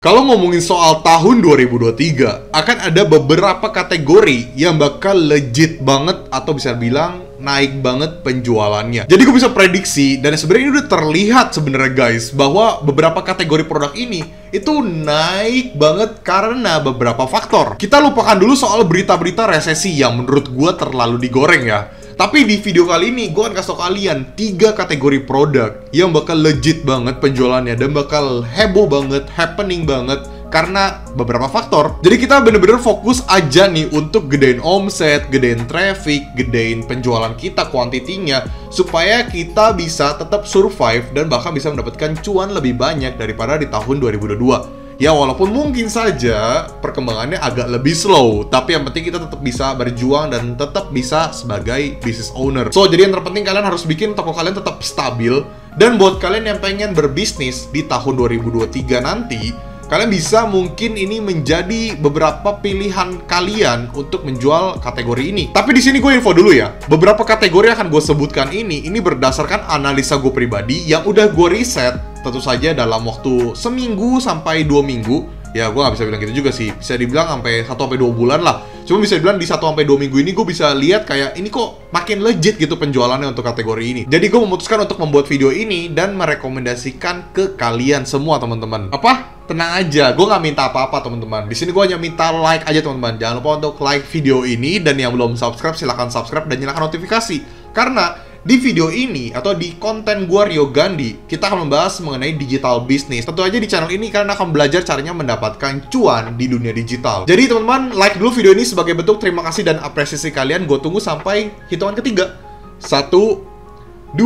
Kalau ngomongin soal tahun 2023, akan ada beberapa kategori yang bakal legit banget atau bisa bilang naik banget penjualannya. Jadi gue bisa prediksi, dan sebenarnya ini udah terlihat sebenarnya guys, bahwa beberapa kategori produk ini itu naik banget karena beberapa faktor. Kita lupakan dulu soal berita-berita resesi yang menurut gue terlalu digoreng ya. Tapi di video kali ini gue akan kasih tau kalian 3 kategori produk yang bakal legit banget penjualannya dan bakal heboh banget, happening banget karena beberapa faktor. Jadi kita bener-bener fokus aja nih untuk gedein omset, gedein traffic, gedein penjualan kita, kuantitinya, supaya kita bisa tetap survive dan bahkan bisa mendapatkan cuan lebih banyak daripada di tahun 2022. Ya walaupun mungkin saja perkembangannya agak lebih slow, tapi yang penting kita tetap bisa berjuang dan tetap bisa sebagai business owner. So jadi yang terpenting kalian harus bikin toko kalian tetap stabil. Dan buat kalian yang pengen berbisnis di tahun 2023 nanti, kalian bisa mungkin ini menjadi beberapa pilihan kalian untuk menjual kategori ini. Tapi di sini gue info dulu ya. Beberapa kategori yang akan gue sebutkan ini berdasarkan analisa gue pribadi yang udah gue riset tentu saja dalam waktu seminggu sampai 2 minggu. Ya gue gak bisa bilang gitu juga sih. Bisa dibilang sampai 1 sampai 2 bulan lah. Cuma bisa dibilang di 1 sampai 2 minggu ini gue bisa lihat kayak ini kok makin legit gitu penjualannya untuk kategori ini. Jadi gue memutuskan untuk membuat video ini dan merekomendasikan ke kalian semua teman-teman. Apa? Tenang aja, gue gak minta apa-apa teman-teman. Di sini gue hanya minta like aja teman-teman. Jangan lupa untuk like video ini, dan yang belum subscribe silahkan subscribe dan nyalakan notifikasi. Karena di video ini atau di konten gue Rio Gandhi, kita akan membahas mengenai digital business. Tentu aja di channel ini kalian akan belajar caranya mendapatkan cuan di dunia digital. Jadi teman-teman, like dulu video ini sebagai bentuk terima kasih dan apresiasi kalian. Gue tunggu sampai hitungan ketiga. 1, 2,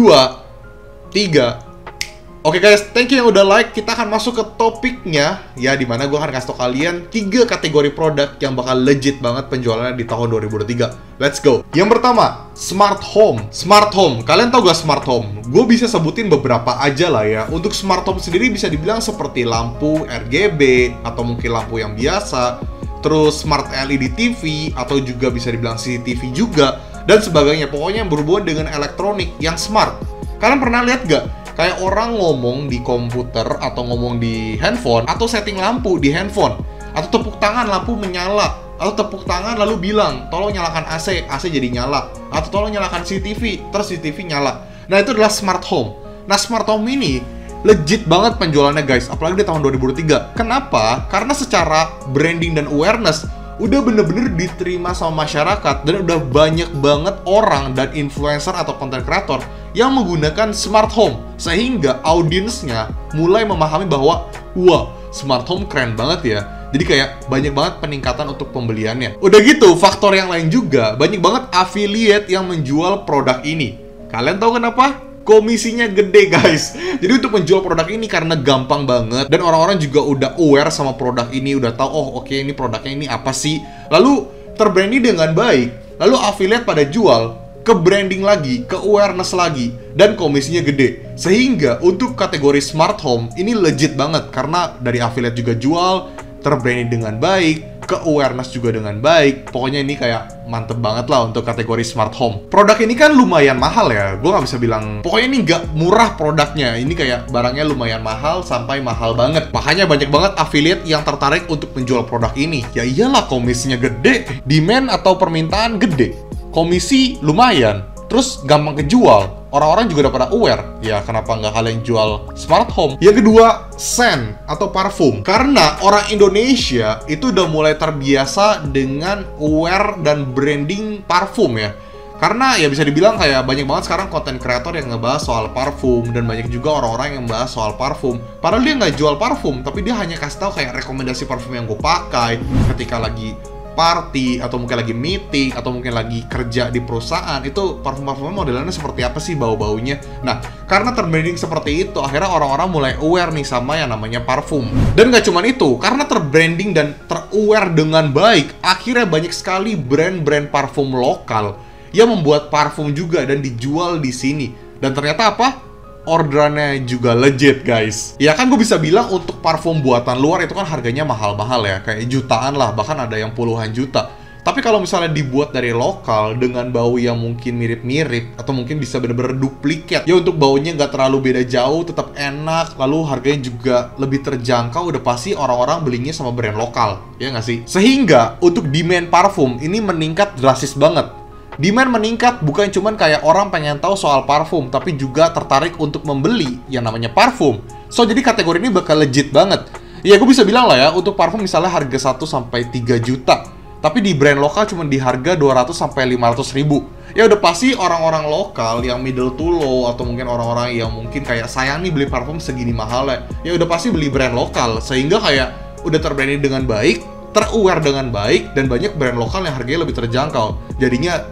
3. Oke guys, thank you yang udah like. Kita akan masuk ke topiknya ya, dimana gue akan kasih tau kalian 3 kategori produk yang bakal legit banget penjualannya di tahun 2023. Let's go. Yang pertama, smart home. Smart home, kalian tau gak smart home? Gue bisa sebutin beberapa aja lah ya. Untuk smart home sendiri bisa dibilang seperti lampu RGB atau mungkin lampu yang biasa, terus smart LED TV, atau juga bisa dibilang CCTV juga, dan sebagainya. Pokoknya yang berhubungan dengan elektronik yang smart. Kalian pernah lihat gak? Kayak orang ngomong di komputer atau ngomong di handphone, atau setting lampu di handphone, atau tepuk tangan lampu menyala, atau tepuk tangan lalu bilang tolong nyalakan AC, AC jadi nyala, atau tolong nyalakan CCTV, terus CCTV nyala. Nah itu adalah smart home. Nah smart home ini legit banget penjualannya guys, apalagi di tahun 2023. Kenapa? Karena secara branding dan awareness udah bener-bener diterima sama masyarakat, dan udah banyak banget orang dan influencer atau content creator yang menggunakan smart home, sehingga audiensnya mulai memahami bahwa wah, smart home keren banget ya. Jadi kayak banyak banget peningkatan untuk pembeliannya. Udah gitu, faktor yang lain juga, banyak banget affiliate yang menjual produk ini. Kalian tahu kenapa? Komisinya gede guys. Jadi untuk menjual produk ini karena gampang banget, dan orang-orang juga udah aware sama produk ini, udah tahu oh oke, ini produknya ini apa sih. Lalu terbranding dengan baik, lalu affiliate pada jual, ke branding lagi, ke awareness lagi, dan komisinya gede. Sehingga untuk kategori smart home ini legit banget karena dari affiliate juga jual, terbranding dengan baik, ke awareness juga dengan baik. Pokoknya ini kayak mantep banget lah untuk kategori smart home. Produk ini kan lumayan mahal ya, gue nggak bisa bilang pokoknya ini nggak murah produknya. Ini kayak barangnya lumayan mahal sampai mahal banget. Makanya banyak banget affiliate yang tertarik untuk menjual produk ini. Ya iyalah, komisinya gede, demand atau permintaan gede, komisi lumayan, terus gampang kejual. Orang-orang juga udah pada aware, ya kenapa nggak kalian jual smart home? Yang kedua, scent atau parfum. Karena orang Indonesia itu udah mulai terbiasa dengan aware dan branding parfum ya. Karena ya bisa dibilang kayak banyak banget sekarang konten kreator yang ngebahas soal parfum, dan banyak juga orang-orang yang bahas soal parfum. Padahal dia nggak jual parfum, tapi dia hanya kasih tahu kayak rekomendasi parfum yang gue pakai ketika lagi party, atau mungkin lagi meeting, atau mungkin lagi kerja di perusahaan. Itu parfum-parfumnya modelannya seperti apa sih, bau-baunya. Nah, karena terbranding seperti itu, akhirnya orang-orang mulai aware nih sama yang namanya parfum. Dan gak cuman itu, karena terbranding dan teraware dengan baik, akhirnya banyak sekali brand-brand parfum lokal yang membuat parfum juga dan dijual di sini. Dan ternyata apa? Orderannya juga legit guys. Ya kan gue bisa bilang untuk parfum buatan luar itu kan harganya mahal-mahal ya, kayak jutaan lah, bahkan ada yang puluhan juta. Tapi kalau misalnya dibuat dari lokal dengan bau yang mungkin mirip-mirip atau mungkin bisa bener-bener duplikat, ya untuk baunya nggak terlalu beda jauh, tetap enak, lalu harganya juga lebih terjangkau, udah pasti orang-orang belinya sama brand lokal, ya nggak sih? Sehingga untuk demand parfum ini meningkat drastis banget. Demand meningkat bukan cuman kayak orang pengen tahu soal parfum, tapi juga tertarik untuk membeli yang namanya parfum. So, jadi kategori ini bakal legit banget. Ya, gue bisa bilang lah ya, untuk parfum misalnya harga 1-3 juta. Tapi di brand lokal cuma di harga 200-500 ribu. Ya udah pasti orang-orang lokal yang middle to low, atau mungkin orang-orang yang mungkin kayak sayang nih beli parfum segini mahalnya, ya udah pasti beli brand lokal. Sehingga kayak udah terbranding dengan baik, ter-aware dengan baik, dan banyak brand lokal yang harganya lebih terjangkau. Jadinya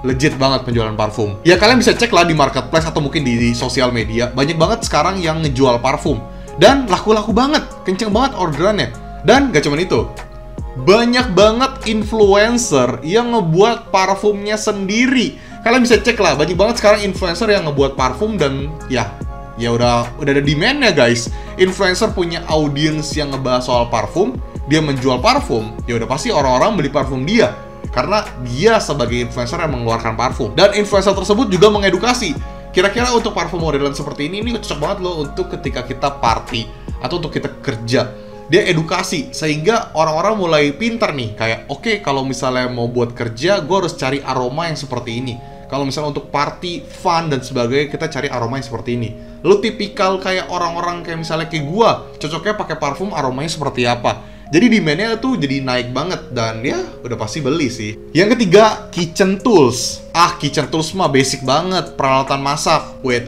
legit banget penjualan parfum. Ya kalian bisa cek lah di marketplace atau mungkin di sosial media. Banyak banget sekarang yang ngejual parfum. Dan laku-laku banget, kenceng banget orderannya. Dan gak cuma itu, banyak banget influencer yang ngebuat parfumnya sendiri. Kalian bisa cek lah, banyak banget sekarang influencer yang ngebuat parfum dan ya udah ada demand-nya guys. Influencer punya audiens yang ngebahas soal parfum, dia menjual parfum, ya udah pasti orang-orang beli parfum dia. Karena dia sebagai influencer yang mengeluarkan parfum. Dan influencer tersebut juga mengedukasi. Kira-kira untuk parfum modelan seperti ini cocok banget loh untuk ketika kita party atau untuk kita kerja. Dia edukasi, sehingga orang-orang mulai pintar nih. Kayak, oke, kalau misalnya mau buat kerja, gue harus cari aroma yang seperti ini. Kalau misalnya untuk party, fun, dan sebagainya, kita cari aroma yang seperti ini. Lu tipikal kayak orang-orang kayak misalnya kayak gue, cocoknya pakai parfum aromanya seperti apa. Jadi demand-nya tuh jadi naik banget, dan ya udah pasti beli sih. Yang ketiga, kitchen tools. Kitchen tools mah basic banget, peralatan masak. Wait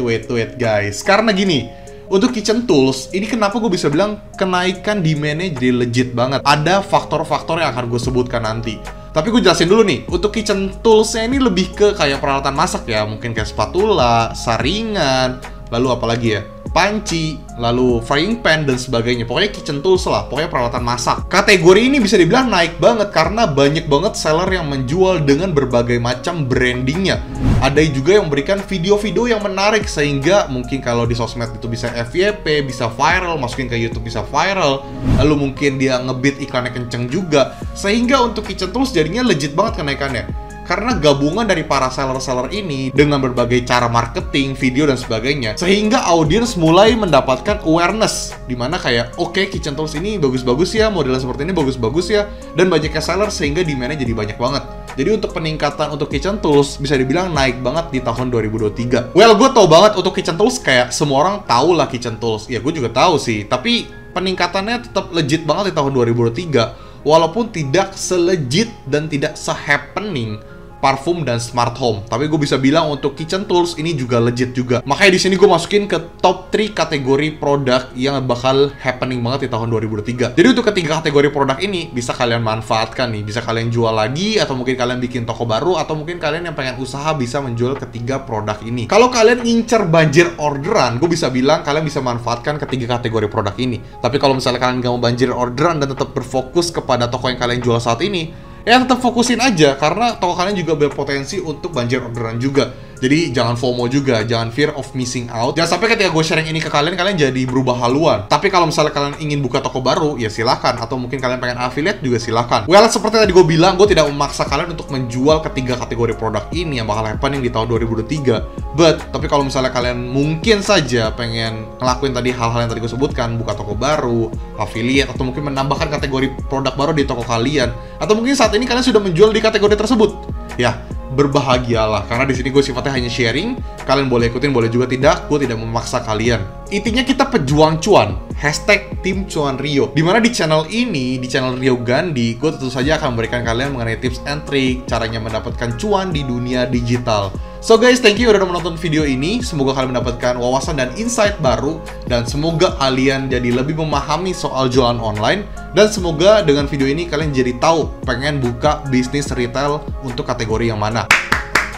guys, karena gini, untuk kitchen tools, ini kenapa gue bisa bilang kenaikan demand-nya jadi legit banget. Ada faktor-faktor yang akan gue sebutkan nanti. Tapi gue jelasin dulu nih, untuk kitchen tools-nya ini lebih ke kayak peralatan masak ya. Mungkin kayak spatula, saringan, lalu apa lagi ya? Panci, lalu frying pan, dan sebagainya. Pokoknya kitchen tools lah, pokoknya peralatan masak. Kategori ini bisa dibilang naik banget karena banyak banget seller yang menjual dengan berbagai macam brandingnya. Ada juga yang memberikan video-video yang menarik, sehingga mungkin kalau di sosmed itu bisa FYP, bisa viral, masukin ke YouTube bisa viral. Lalu mungkin dia ngebit iklannya kenceng juga. Sehingga untuk kitchen tools jadinya legit banget kenaikannya. Karena gabungan dari para seller-seller ini dengan berbagai cara marketing, video, dan sebagainya, sehingga audiens mulai mendapatkan awareness, dimana kayak, oke, kitchen tools ini bagus-bagus ya, modelan seperti ini bagus-bagus ya, dan banyaknya seller sehingga demand-nya jadi banyak banget. Jadi untuk peningkatan untuk kitchen tools bisa dibilang naik banget di tahun 2023. Well, gue tau banget untuk kitchen tools kayak semua orang tahu lah kitchen tools. Ya gue juga tahu sih, tapi peningkatannya tetap legit banget di tahun 2023, walaupun tidak selejit dan tidak se-happening parfum dan smart home. Tapi gue bisa bilang untuk kitchen tools ini juga legit juga. Makanya di sini gue masukin ke top 3 kategori produk yang bakal happening banget di tahun 2023. Jadi untuk ketiga kategori produk ini bisa kalian manfaatkan nih, bisa kalian jual lagi, atau mungkin kalian bikin toko baru, atau mungkin kalian yang pengen usaha bisa menjual ketiga produk ini. Kalau kalian ngincer banjir orderan, gue bisa bilang kalian bisa manfaatkan ketiga kategori produk ini. Tapi kalau misalnya kalian gak mau banjir orderan dan tetap berfokus kepada toko yang kalian jual saat ini, ya tetap fokusin aja, karena toko kalian juga berpotensi untuk banjir orderan juga. Jadi jangan FOMO juga, jangan fear of missing out. Jangan sampai ketika gue sharing ini ke kalian, kalian jadi berubah haluan. Tapi kalau misalnya kalian ingin buka toko baru, ya silahkan. Atau mungkin kalian pengen affiliate juga silahkan. Well, seperti tadi gue bilang, gue tidak memaksa kalian untuk menjual ketiga kategori produk ini yang bakal happening di tahun 2023. Tapi kalau misalnya kalian mungkin saja pengen ngelakuin tadi hal-hal yang tadi gue sebutkan, buka toko baru, affiliate, atau mungkin menambahkan kategori produk baru di toko kalian, atau mungkin saat ini kalian sudah menjual di kategori tersebut, ya berbahagialah, karena di sini gue sifatnya hanya sharing. Kalian boleh ikutin, boleh juga tidak. Gue tidak memaksa kalian. Intinya kita pejuang cuan. Hashtag Tim Cuan Rio. Dimana di channel ini, di channel Rio Gandhi, gue tentu saja akan memberikan kalian mengenai tips and trick, caranya mendapatkan cuan di dunia digital. So guys, thank you udah menonton video ini. Semoga kalian mendapatkan wawasan dan insight baru, dan semoga kalian jadi lebih memahami soal jualan online. Dan semoga dengan video ini kalian jadi tahu pengen buka bisnis retail untuk kategori yang mana.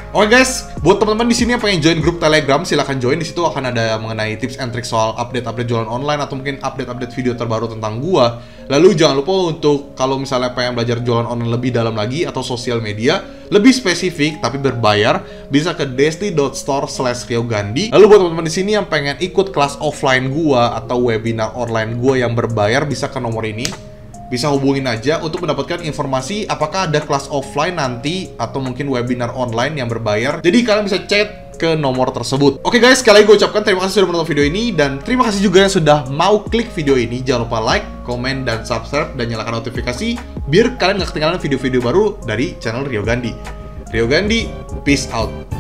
Oke guys, buat teman-teman di sini yang pengen join grup Telegram, silahkan join. Di situ akan ada mengenai tips and trick soal update-update jualan online, atau mungkin update-update video terbaru tentang gua. Lalu jangan lupa untuk kalau misalnya pengen belajar jualan online lebih dalam lagi, atau sosial media lebih spesifik tapi berbayar, bisa ke desti.store/riogandhi. Lalu buat teman-teman di sini yang pengen ikut kelas offline gua atau webinar online gua yang berbayar, bisa ke nomor ini. bisa hubungin aja untuk mendapatkan informasi apakah ada kelas offline nanti atau mungkin webinar online yang berbayar. Jadi kalian bisa chat ke nomor tersebut. Oke guys, sekali lagi gue ucapkan terima kasih sudah menonton video ini, dan terima kasih juga yang sudah mau klik video ini. Jangan lupa like, komen, dan subscribe, dan nyalakan notifikasi biar kalian gak ketinggalan video-video baru dari channel Rio Gandhi. Rio Gandhi, peace out.